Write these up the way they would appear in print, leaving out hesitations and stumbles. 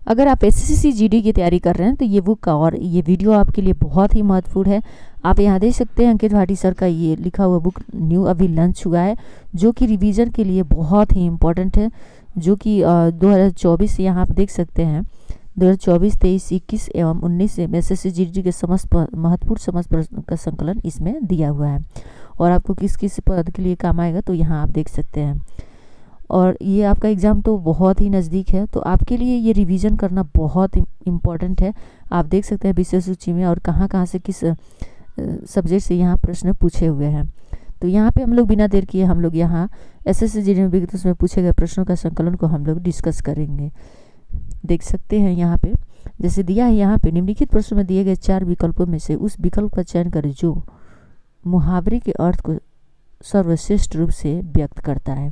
अगर आप SSC GD की तैयारी कर रहे हैं तो ये बुक का और ये वीडियो आपके लिए बहुत ही महत्वपूर्ण है। आप यहाँ देख सकते हैं अंकित भाटी सर का ये लिखा हुआ बुक न्यू अभी लॉन्च हुआ है, जो कि रिवीजन के लिए बहुत ही इम्पोर्टेंट है, जो कि 2024 यहाँ आप देख सकते हैं 2024, 23, 21 एवं 19 में एसएससी जीडी के समस्त महत्वपूर्ण समस्त प्रश्नों का संकलन इसमें दिया हुआ है और आपको किस किस पद के लिए काम आएगा तो यहाँ आप देख सकते हैं। और ये आपका एग्ज़ाम तो बहुत ही नज़दीक है, तो आपके लिए ये रिवीजन करना बहुत इम्पॉर्टेंट है। आप देख सकते हैं विषय सूची में और कहाँ कहाँ से किस सब्जेक्ट से यहाँ प्रश्न पूछे हुए हैं। तो यहाँ पे हम लोग बिना देर किए हम लोग यहाँ एसएससी जीडी में विगत में पूछे गए प्रश्नों का संकलन को हम लोग डिस्कस करेंगे। देख सकते हैं यहाँ पे जैसे दिया है, यहाँ पे निम्नलिखित प्रश्न में दिए गए 4 विकल्पों में से उस विकल्प का चयन करें जो मुहावरे के अर्थ को सर्वश्रेष्ठ रूप से व्यक्त करता है।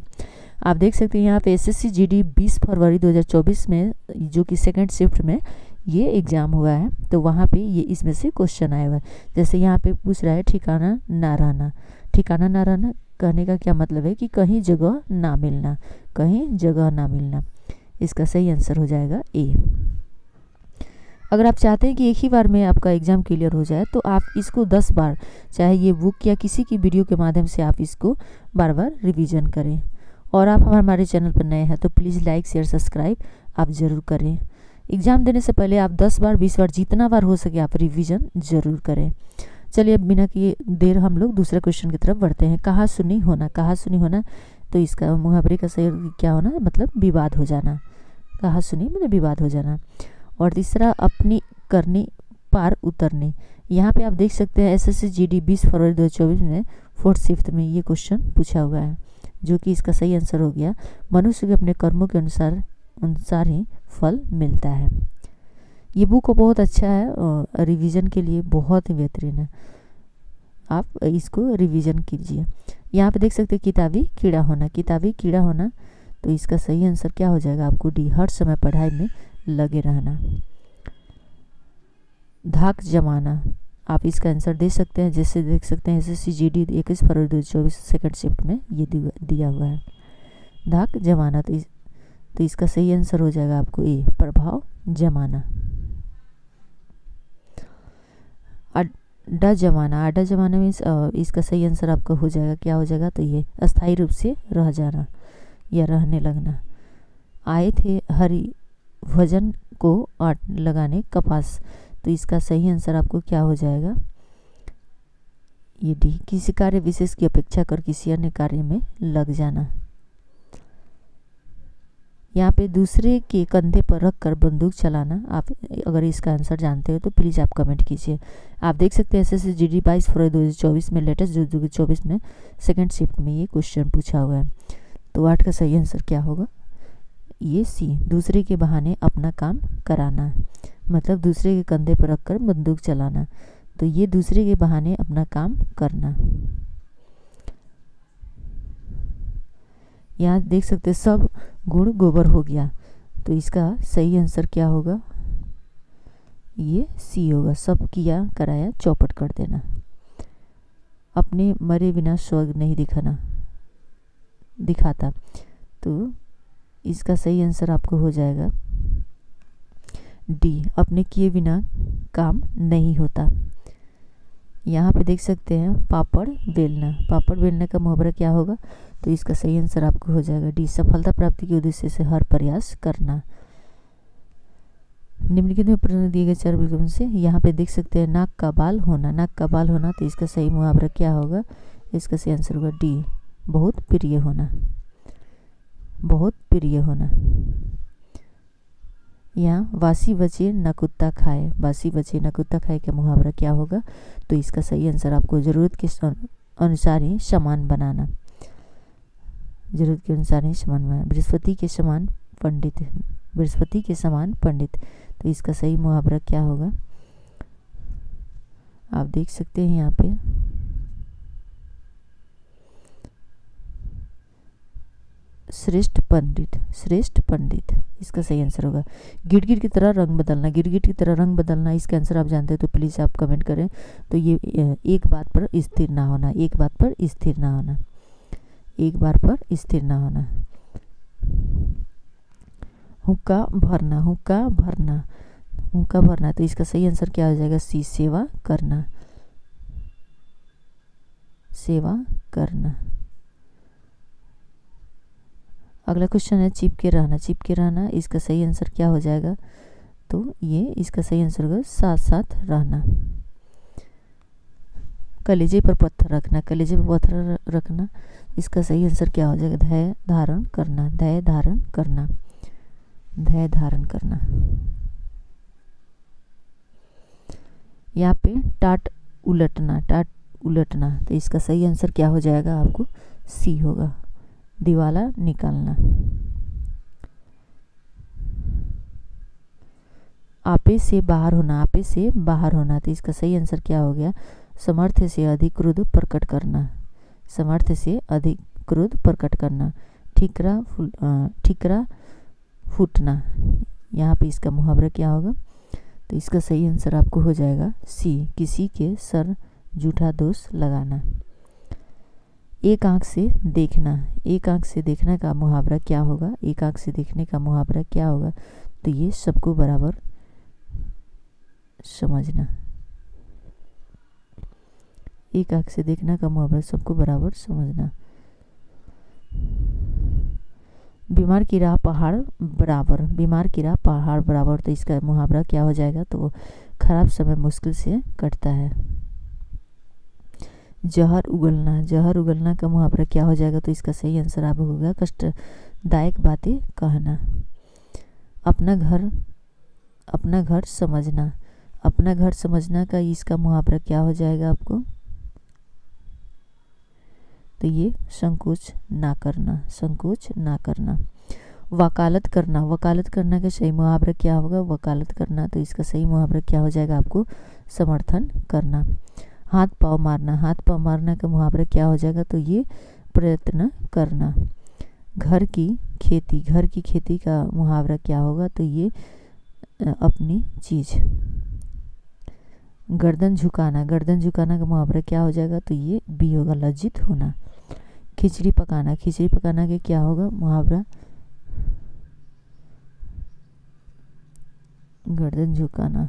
आप देख सकते हैं यहाँ पे एसएससी जीडी 20 फरवरी 2024 में जो कि सेकंड शिफ्ट में ये एग्ज़ाम हुआ है, तो वहाँ पे ये इसमें से क्वेश्चन आया हुआ है। जैसे यहाँ पे पूछ रहा है ठिकाना ना रहना। ठिकाना ना रहना कहने का क्या मतलब है कि कहीं जगह ना मिलना, कहीं जगह ना मिलना। इसका सही आंसर हो जाएगा ए। अगर आप चाहते हैं कि एक ही बार में आपका एग्ज़ाम क्लियर हो जाए तो आप इसको 10 बार, चाहे ये बुक या किसी की वीडियो के माध्यम से आप इसको बार बार रिवीजन करें। और आप हमारे चैनल पर नए हैं तो प्लीज़ लाइक शेयर सब्सक्राइब आप ज़रूर करें। एग्ज़ाम देने से पहले आप 10 बार 20 बार जितना बार हो सके आप रिवीजन ज़रूर करें। चलिए अब बिना किए देर हम लोग दूसरे क्वेश्चन की तरफ बढ़ते हैं। कहा सुनी होना। कहा सुनी होना तो इसका मुहावरे का सही क्या होना, मतलब विवाद हो जाना। कहा सुनी मतलब विवाद हो जाना। और तीसरा अपनी करनी पार उतरने। यहाँ पे आप देख सकते हैं एसएससी जीडी 20 फरवरी 2024 में 4th शिफ्ट में ये क्वेश्चन पूछा हुआ है, जो कि इसका सही आंसर हो गया मनुष्य के अपने कर्मों के अनुसार ही फल मिलता है। ये बुक बहुत अच्छा है और रिवीजन के लिए बहुत ही बेहतरीन है, आप इसको रिवीजन कीजिए। यहाँ पे देख सकते हैं किताबी कीड़ा होना। किताबी कीड़ा होना तो इसका सही आंसर क्या हो जाएगा, आपको डी, हर समय पढ़ाई में लगे रहना। धाक जमाना, आप इसका आंसर दे सकते हैं। जैसे देख सकते हैं एसएससी जीडी 21 फरवरी 2024 सेकंड शिफ्ट में ये दिया हुआ है धाक जमाना। तो इसका सही आंसर हो जाएगा आपको ए, प्रभाव जमाना। अड्डा जमाना। अड्डा जमाना में इसका सही आंसर आपको हो जाएगा, क्या हो जाएगा, तो ये अस्थायी रूप से रह जाना या रहने लगना। आए थे हरि भजन को आट लगाने कपास, तो इसका सही आंसर आपको क्या हो जाएगा, ये डी, किसी कार्य विशेष की अपेक्षा कर किसी अन्य कार्य में लग जाना। यहाँ पे दूसरे के कंधे पर रख कर बंदूक चलाना। आप अगर इसका आंसर जानते हो तो प्लीज़ आप कमेंट कीजिए। आप देख सकते हैं एसएससी जीडी 22 फरवरी 2024 में लेटेस्ट 2024 में सेकंड शिफ्ट में ये क्वेश्चन पूछा हुआ है। तो 8 का सही आंसर क्या होगा, ये सी, दूसरे के बहाने अपना काम कराना, मतलब दूसरे के कंधे पर रखकर बंदूक चलाना। तो ये दूसरे के बहाने अपना काम करना। यहाँ देख सकते हैं सब गुण गोबर हो गया, तो इसका सही आंसर क्या होगा, ये सी होगा, सब किया कराया चौपट कर देना। अपने मरे बिना स्वर्ग नहीं दिखाता, तो इसका सही आंसर आपको हो जाएगा डी, अपने किए बिना काम नहीं होता। यहाँ पे देख सकते हैं पापड़ बेलना। पापड़ बेलने का मुहावरा क्या होगा, तो इसका सही आंसर आपको हो जाएगा डी, सफलता प्राप्ति के उद्देश्य से हर प्रयास करना। निम्नलिखित में प्रश्न दिए गए 4 विकल्पों से यहाँ पे देख सकते हैं नाक का बाल होना। नाक का बाल होना तो इसका सही मुहावरा क्या होगा, इसका सही आंसर होगा डी, बहुत प्रिय होना। बहुत प्रिय होना। यहाँ वासी बचे न कुत्ता खाए। वासी बचे न कुत्ता खाए का मुहावरा क्या होगा, तो इसका सही आंसर आपको ज़रूरत के अनुसार ही सामान बनाना। जरूरत के अनुसार ही सामान बनाना। बृहस्पति के समान पंडित। बृहस्पति के समान पंडित, तो इसका सही मुहावरा क्या होगा, आप देख सकते हैं यहाँ पे श्रेष्ठ पंडित। श्रेष्ठ पंडित इसका सही आंसर होगा। गिरगिट की तरह रंग बदलना। गिरगिट की तरह रंग बदलना इसका आंसर आप जानते हैं तो प्लीज़ आप कमेंट करें। तो ये एक बात पर स्थिर ना होना। एक बात पर स्थिर ना होना। एक बार पर स्थिर ना होना। हुक्का भरना, हुक्का भरना, हुक्का भरना। तो इसका सही आंसर क्या हो जाएगा? सी, सेवा करना, सेवा करना। अगला क्वेश्चन है चिपके रहना, चिपके रहना। इसका सही आंसर क्या हो जाएगा? तो ये इसका सही आंसर होगा साथ साथ रहना। कलेजे पर पत्थर रखना, कलेजे पर पत्थर रखना। इसका सही आंसर क्या हो जाएगा? धैर्य धारण करना, धैर्य धारण करना, धैर्य धारण करना। यहाँ पे टाट उलटना, टाट उलटना। तो इसका सही आंसर क्या हो जाएगा? आपको सी होगा, दिवाला निकालना। आपे से बाहर होना, आपे से बाहर होना। तो इसका सही आंसर क्या हो गया? सामर्थ्य से अधिक क्रोध प्रकट करना, सामर्थ्य से अधिक क्रोध प्रकट करना। ठीकरा ठीकरा फूटना। यहाँ पे इसका मुहावरा क्या होगा? तो इसका सही आंसर आपको हो जाएगा सी, किसी के सर झूठा दोष लगाना। एक आंख से देखना, एक आंख से देखने का मुहावरा क्या होगा? एक आंख से देखने का मुहावरा क्या होगा? तो ये सबको बराबर समझना, एक आंख से देखना का मुहावरा सबको बराबर समझना। बीमार की राह पहाड़ बराबर, बीमार की राह पहाड़ बराबर। तो इसका मुहावरा क्या हो जाएगा? तो खराब समय मुश्किल से कटता है। जहर उगलना, जहर उगलना का मुहावरा क्या हो जाएगा? तो इसका सही आंसर आप होगा कष्टदायक बातें कहना। अपना घर समझना, अपना घर समझना का इसका मुहावरा क्या हो जाएगा आपको? तो ये संकोच ना करना, संकोच ना करना। वकालत करना, वकालत करना का सही मुहावरा क्या होगा? वकालत करना। तो इसका सही मुहावरा क्या हो जाएगा? आपको समर्थन करना। हाथ पाँव मारना, हाथ पाँव मारना का मुहावरा क्या हो जाएगा? तो ये प्रयत्न करना। घर की खेती, घर की खेती का मुहावरा क्या होगा? तो ये अपनी चीज। गर्दन झुकाना, गर्दन झुकाना का मुहावरा क्या हो जाएगा? तो ये बी होगा, लज्जित होना। खिचड़ी पकाना, खिचड़ी पकाना के क्या होगा मुहावरा? गर्दन झुकाना।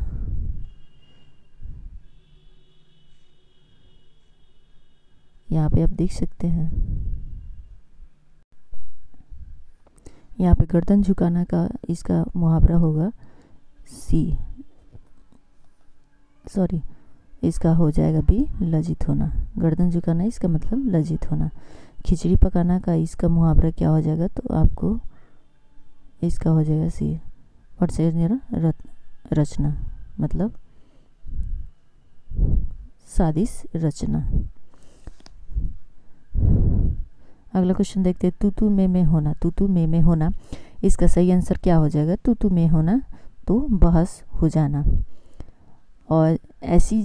यहाँ पे आप देख सकते हैं, यहाँ पे गर्दन झुकाना का इसका मुहावरा होगा सी, सॉरी, इसका हो जाएगा बी, लज्जित होना। गर्दन झुकाना इसका मतलब लज्जित होना। खिचड़ी पकाना का इसका मुहावरा क्या हो जाएगा? तो आपको इसका हो जाएगा सी, और से रचना, मतलब साजिश रचना। अगला क्वेश्चन देखते हैं, तू तू में होना, तू तू में होना। इसका सही आंसर क्या हो जाएगा? तू तू में होना तो बहस हो जाना, और ऐसी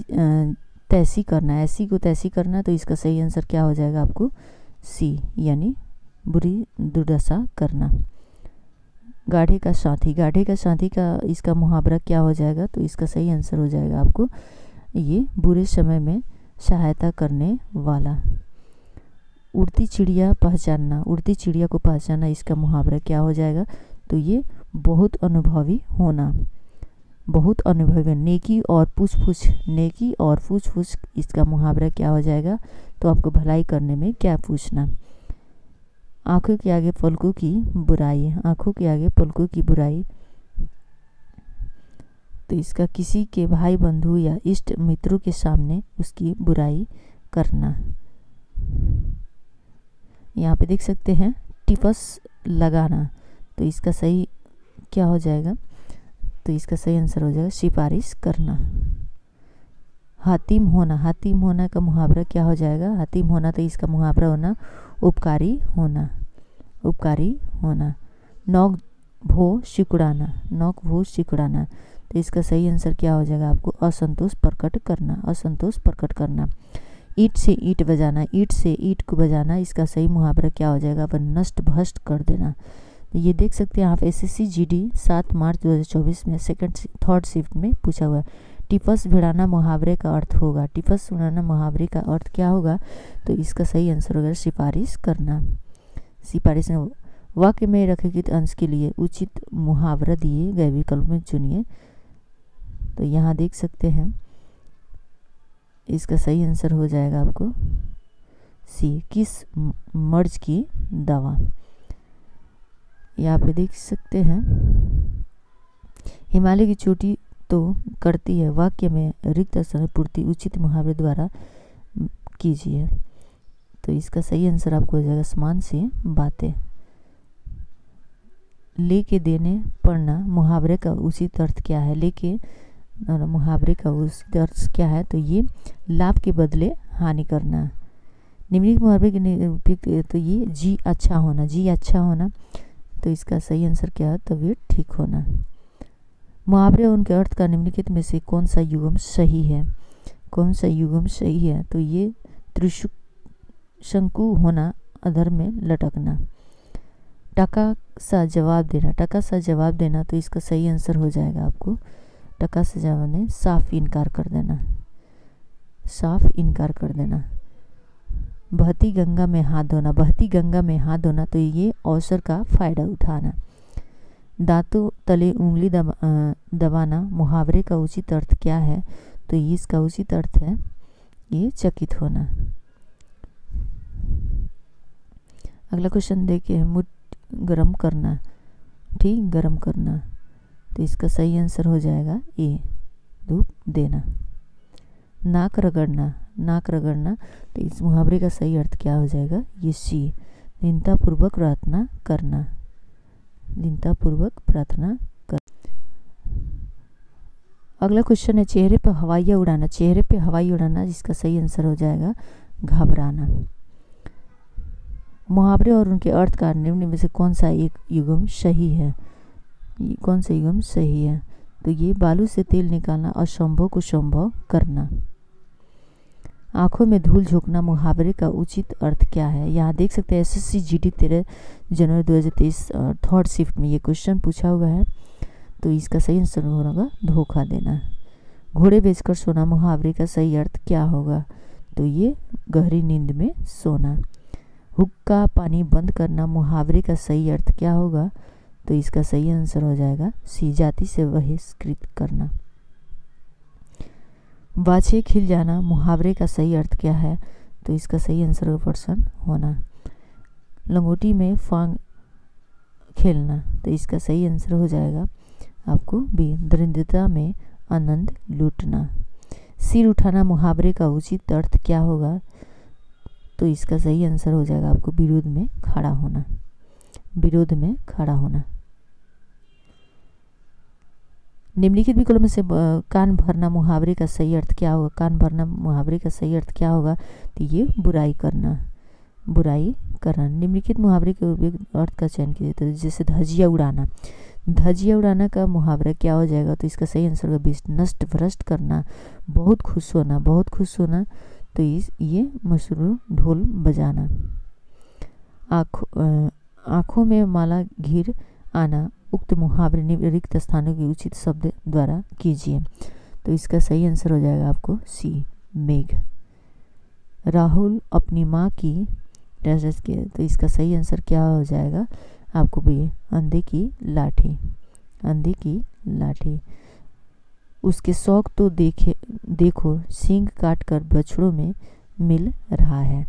तैसी करना, ऐसी को तैसी करना। तो इसका सही आंसर क्या हो जाएगा आपको? सी, यानी बुरी दुर्दशा करना। गाढ़े का साथी, गाढ़े का साथी का इसका मुहावरा क्या हो जाएगा? तो इसका सही आंसर हो जाएगा आपको ये बुरे समय में सहायता करने वाला। उड़ती चिड़िया पहचानना, उड़ती चिड़िया को पहचानना, इसका मुहावरा क्या हो जाएगा? तो ये बहुत अनुभवी होना, बहुत अनुभवी। नेकी और पूछ पूछ, नेकी और पूछ पूछ, इसका मुहावरा क्या हो जाएगा? तो आपको भलाई करने में क्या पूछना। आंखों के आगे पलकों की बुराई, आंखों के आगे पलकों की बुराई। तो इसका किसी के भाई बंधु या इष्ट मित्रों के सामने उसकी बुराई करना। यहाँ पे देख सकते हैं टिपस लगाना। तो इसका सही क्या हो जाएगा? तो इसका सही आंसर हो जाएगा सिफारिश करना। हातिम होना, हातिम होना का मुहावरा क्या हो जाएगा? हातिम होना, तो इसका मुहावरा होना उपकारी होना, उपकारी होना। नौक भो सिकुड़ाना, नौक भो सिकुड़ाना। तो इसका सही आंसर क्या हो जाएगा? आपको असंतोष प्रकट करना, असंतोष प्रकट करना। ईंट से ईंट बजाना, ईंट से ईंट को बजाना। इसका सही मुहावरा क्या हो जाएगा? वह नष्ट भ्रष्ट कर देना। तो ये देख सकते हैं आप SSC GD 7 मार्च 2024 में थर्ड शिफ्ट में पूछा हुआ है। टिपस भिड़ाना मुहावरे का अर्थ होगा, टिपस भिड़ाना मुहावरे का अर्थ क्या होगा? तो इसका सही आंसर होगा सिफारिश करना, सिफारिश। वाक्य में रेखांकित अंश के लिए उचित मुहावरा दिए गए विकल्प में चुनिए। तो यहाँ देख सकते हैं इसका सही आंसर हो जाएगा आपको सी, किस मर्ज की दवा। यहाँ पे देख सकते हैं हिमालय की चोटी तो करती है, वाक्य में रिक्त स्थान पूर्ति उचित मुहावरे द्वारा कीजिए। तो इसका सही आंसर आपको हो जाएगा समान सी बातें। लेके देने पढ़ना मुहावरे का उचित अर्थ क्या है? लेके मुहावरे का उचित अर्थ क्या है? तो ये लाभ के बदले हानि करना। निम्नलिखित मुहावरे के उपयुक्त तो ये जी अच्छा होना, जी अच्छा होना। तो इसका सही आंसर क्या है? तबीयत ठीक होना। मुहावरे और उनके अर्थ का निम्नलिखित में से कौन सा युग्म सही है? कौन सा युग्म सही है? तो ये त्रिशंकु होना, अधर में लटकना। टका सा जवाब देना, टका सा जवाब देना। तो इसका सही आंसर हो जाएगा आपको टका से जवाब देना, साफ इनकार कर देना, साफ इनकार कर देना। बहती गंगा में हाथ धोना, बहती गंगा में हाथ धोना। तो ये अवसर का फायदा उठाना। दांतों तले उंगली दबाना मुहावरे का उचित अर्थ क्या है? तो ये इसका उचित अर्थ है ये चकित होना। अगला क्वेश्चन देखिए, मुठ गरम करना, ठीक गरम करना। तो इसका सही आंसर हो जाएगा ए, धूप देना। नाक रगड़ना, नाक रगड़ना। तो इस मुहावरे का सही अर्थ क्या हो जाएगा? ये सी, दीनतापूर्वक प्रार्थना करना, दीनतापूर्वक प्रार्थना कर। अगला क्वेश्चन है चेहरे पे हवाइयाँ उड़ाना, चेहरे पे हवाई उड़ाना। जिसका सही आंसर हो जाएगा घबराना। मुहावरे और उनके अर्थ का निम्न में से कौन सा एक युग्म सही है? ये कौन सा युग्म सही है? तो ये बालू से तेल निकालना, असंभव को संभव करना। आंखों में धूल झोंकना मुहावरे का उचित अर्थ क्या है? यहाँ देख सकते हैं एसएससी जीडी 13 जनवरी 2023 थर्ड शिफ्ट में ये क्वेश्चन पूछा हुआ है। तो इसका सही आंसर होगा धोखा देना। घोड़े बेचकर सोना मुहावरे का सही अर्थ क्या होगा? तो ये गहरी नींद में सोना। हुक्का पानी बंद करना मुहावरे का सही अर्थ क्या होगा? तो इसका सही आंसर हो जाएगा सी, जाति से बहिष्कृत करना। बाछे खिल जाना मुहावरे का सही अर्थ क्या है? तो इसका सही आंसर होगा प्रसन्न होना। लंगोटी में फांग खेलना। तो इसका सही आंसर हो जाएगा आपको बी, दरिद्रता में आनंद लूटना। सिर उठाना मुहावरे का उचित अर्थ क्या होगा? तो इसका सही आंसर हो जाएगा आपको विरोध में खड़ा होना, विरोध में खड़ा होना। निम्नलिखित विकल्प में से कान भरना मुहावरे का सही अर्थ क्या होगा? कान भरना मुहावरे का सही अर्थ क्या होगा? तो ये बुराई करना, बुराई करना। निम्नलिखित मुहावरे के उपयुक्त अर्थ का चयन कीजिए। तो जैसे धजिया उड़ाना, धजिया उड़ाना का मुहावरा क्या हो जाएगा? तो इसका सही आंसर होगा नष्ट भ्रष्ट करना, बहुत खुश होना, बहुत खुश होना। तो ये मशरूर ढोल बजाना। आँखों में माला घिर आना उक्त मुहावरे रिक्त स्थानों के उचित शब्द द्वारा कीजिए। तो इसका सही आंसर हो जाएगा आपको सी, मेघ। राहुल अपनी माँ की ड्रेस के। तो इसका सही आंसर क्या हो जाएगा आपको भी? अंधे की लाठी, अंधे की लाठी। उसके शौक तो देखो सींग काट कर बछड़ों में मिल रहा है।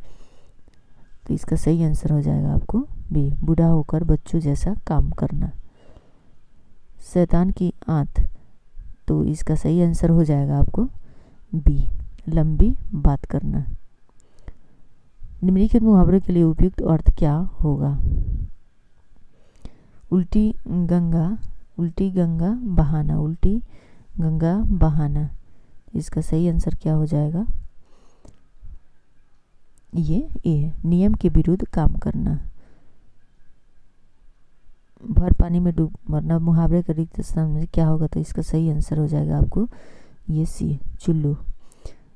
तो इसका सही आंसर हो जाएगा आपको बी, बूढ़ा होकर बच्चों जैसा काम करना। शैतान की आंत। तो इसका सही आंसर हो जाएगा आपको बी, लंबी बात करना। निम्नलिखित मुहावरे के लिए उपयुक्त अर्थ क्या होगा? उल्टी गंगा बहाना, उल्टी गंगा बहाना। इसका सही आंसर क्या हो जाएगा? ये नियम के विरुद्ध काम करना। भर पानी में डूब मरना मुहावरे का रिक्त स्थान में क्या होगा? तो इसका सही आंसर हो जाएगा आपको ये सी, चुल्लू।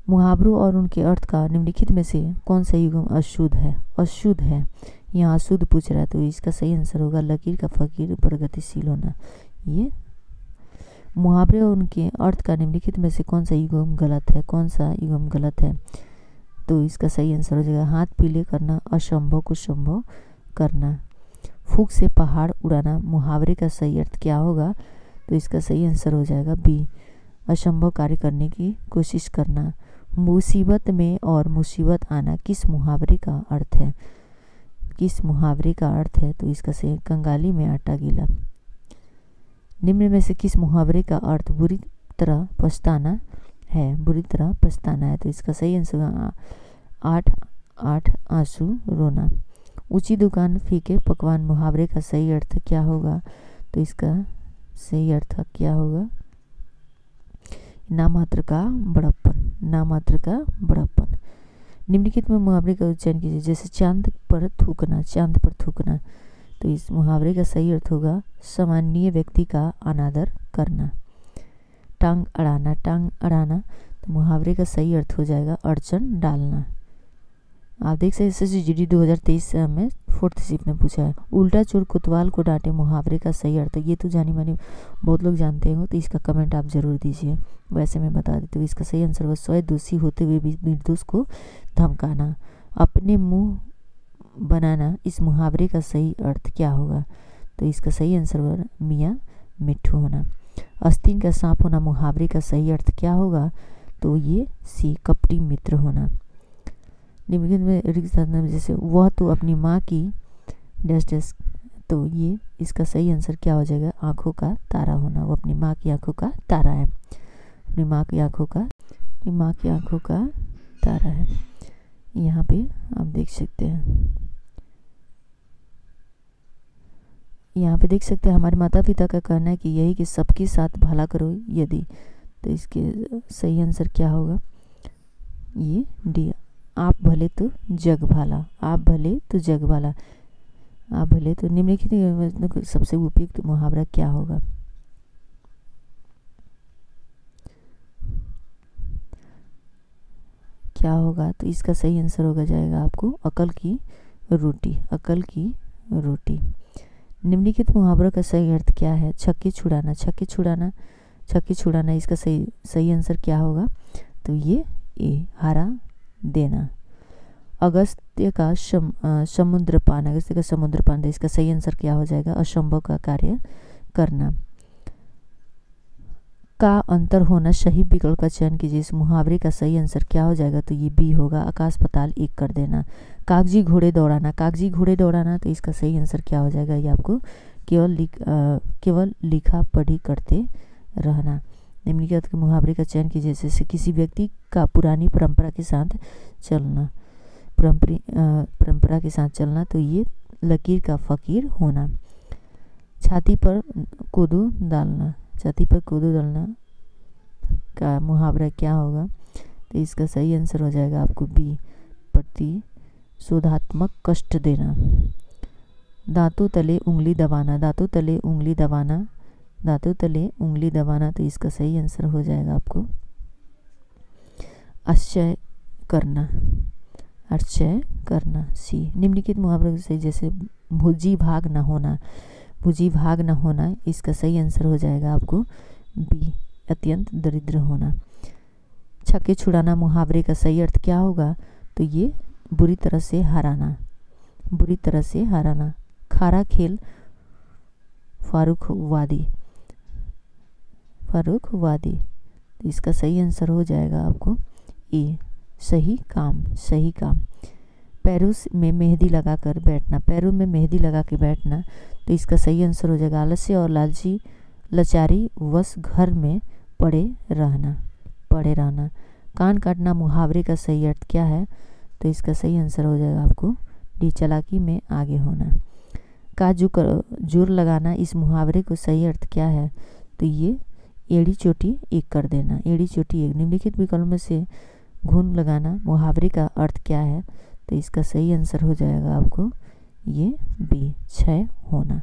मुहावरों और उनके अर्थ का निम्नलिखित में से कौन सा युग्म अशुद्ध है? अशुद्ध है, यहाँ अशुद्ध पूछ रहा है। तो इसका सही आंसर होगा लकीर का फकीर प्रगतिशील होना। ये मुहावरे और उनके अर्थ का निम्नलिखित में से कौन सा युग्म गलत है? कौन सा युग्म गलत है? तो इसका सही आंसर हो जाएगा हाथ पीले करना, असंभव को संभव करना। फूंक से पहाड़ उड़ाना मुहावरे का सही अर्थ क्या होगा? तो इसका सही आंसर हो जाएगा बी, असंभव कार्य करने की कोशिश करना। मुसीबत में और मुसीबत आना किस मुहावरे का अर्थ है? किस मुहावरे का अर्थ है? तो इसका सही, कंगाली में आटा गीला। निम्न में से किस मुहावरे का अर्थ बुरी तरह पछताना है? बुरी तरह पछताना है। तो इसका सही आंसर 8 आंसू रोना। ऊंची दुकान फीके पकवान मुहावरे का सही अर्थ क्या होगा? तो इसका सही अर्थ क्या होगा? नामात्र का बड़प्पन। नामात्र का बड़प्पन। निम्नलिखित में मुहावरे का उच्चारण कीजिए। जैसे चांद पर थूकना, चांद पर थूकना। तो इस मुहावरे का सही अर्थ होगा सामान्य व्यक्ति का अनादर करना। टांग अड़ाना, टांग अड़ाना। तो मुहावरे का सही अर्थ हो जाएगा अड़चन डालना। आप देख सकते हैं SSGD 2023 में 4th शिफ्ट में पूछा है। उल्टा चोर कोतवाल को डांटे मुहावरे का सही अर्थ। ये तो जानी मानी बहुत लोग जानते हो, तो इसका कमेंट आप जरूर दीजिए। वैसे मैं बता देती हूँ, इसका सही आंसर होगा स्वयं दोषी होते हुए भी निर्दोष को धमकाना। अपने मुंह बनाना इस मुहावरे का सही अर्थ क्या होगा? तो इसका सही आंसर होगा मियाँ मिट्ठू होना। आस्तीन का सांप होना मुहावरे का सही अर्थ क्या होगा? तो ये सी, कपटी मित्र होना। निम्नलिखित में रिक्त जैसे वह तो अपनी माँ की डैश डैश। तो ये इसका सही आंसर क्या हो जाएगा? आंखों का तारा होना। वो अपनी माँ की आंखों का तारा है। अपनी माँ की आंखों का तारा है। यहाँ पे आप देख सकते हैं, यहाँ पे देख सकते हैं हमारे माता पिता का कहना है कि यही कि सबके साथ भला करो यदि। तो इसके सही आंसर क्या होगा? ये डी, आप भले तो जग भाला। आप भले तो जग भाला। आप भले तो। निम्नलिखित सबसे उपयुक्त मुहावरा क्या होगा? क्या होगा? तो इसका सही आंसर होगा जाएगा आपको अकल की रोटी। अकल की रोटी। निम्नलिखित मुहावरों का सही अर्थ क्या है? छक्के छुड़ाना, छक्के छुड़ाना, छक्के छुड़ाना। इसका सही आंसर क्या होगा? तो ये ए, हारा देना। अगस्त्य का समुद्रपान, अगस्त्य का समुद्रपान। इसका सही आंसर क्या हो जाएगा? असंभव का कार्य करना। का अंतर होना सही विकल्प का चयन कीजिए। इस मुहावरे का सही आंसर क्या हो जाएगा? तो ये बी होगा, आकाश पाताल एक कर देना। कागजी घोड़े दौड़ाना, कागजी घोड़े दौड़ाना। तो इसका सही आंसर क्या हो जाएगा? ये आपको केवल लिखा पढ़ी करते रहना। निम्नलिखित के मुहावरे का चयन कीजिए। जैसे किसी व्यक्ति का पुरानी परंपरा के साथ चलना, परंपरा के साथ चलना। तो ये लकीर का फकीर होना। छाती पर कोदू डालना, छाती पर कोदू डालना का मुहावरा क्या होगा? तो इसका सही आंसर हो जाएगा आपको बी, प्रतिशोधात्मक कष्ट देना। दांतों तले उंगली दबाना, दांतों तले उंगली दबाना, दांतों तले उंगली दबाना। तो इसका सही आंसर हो जाएगा आपको आश्चर्य करना, आश्चर्य करना सी। निम्नलिखित मुहावरे से जैसे भुजी भाग न होना, भुजी भाग न होना। इसका सही आंसर हो जाएगा आपको बी, अत्यंत दरिद्र होना। छक्के छुड़ाना मुहावरे का सही अर्थ क्या होगा? तो ये बुरी तरह से हराना, बुरी तरह से हराना। खारा खेल फारूकवादी, फारूकवादी। तो इसका सही आंसर हो जाएगा आपको ए, सही काम, सही काम। पैरों में मेहंदी लगाकर बैठना, पैरों में मेहंदी लगा के बैठना। तो इसका सही आंसर हो जाएगा आलस्य और लालची लाचारी वश घर में पड़े रहना, पड़े रहना। कान काटना मुहावरे का सही अर्थ क्या है? तो इसका सही आंसर हो जाएगा आपको डी, चालाकी में आगे होना। का जोर लगाना, इस मुहावरे को सही अर्थ क्या है? तो ये एड़ी चोटी एक कर देना, एड़ी चोटी एक। निम्नलिखित विकल्प में से घून लगाना मुहावरे का अर्थ क्या है? तो इसका सही आंसर हो जाएगा आपको ये बी, क्षय होना,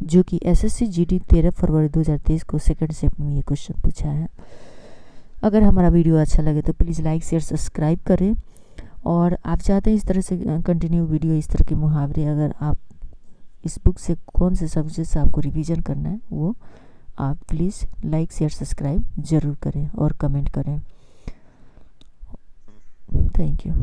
जो कि SSCGD 13 फरवरी 2023 को सेकंड शिफ्ट में ये क्वेश्चन पूछा है। अगर हमारा वीडियो अच्छा लगे तो प्लीज़ लाइक शेयर सब्सक्राइब करें। और आप चाहते हैं इस तरह से कंटिन्यू वीडियो, इस तरह के मुहावरे, अगर आप इस बुक से कौन से सब्जेक्ट से आपको रिवीजन करना है वो आप प्लीज़ लाइक शेयर सब्सक्राइब ज़रूर करें और कमेंट करें। Thank you.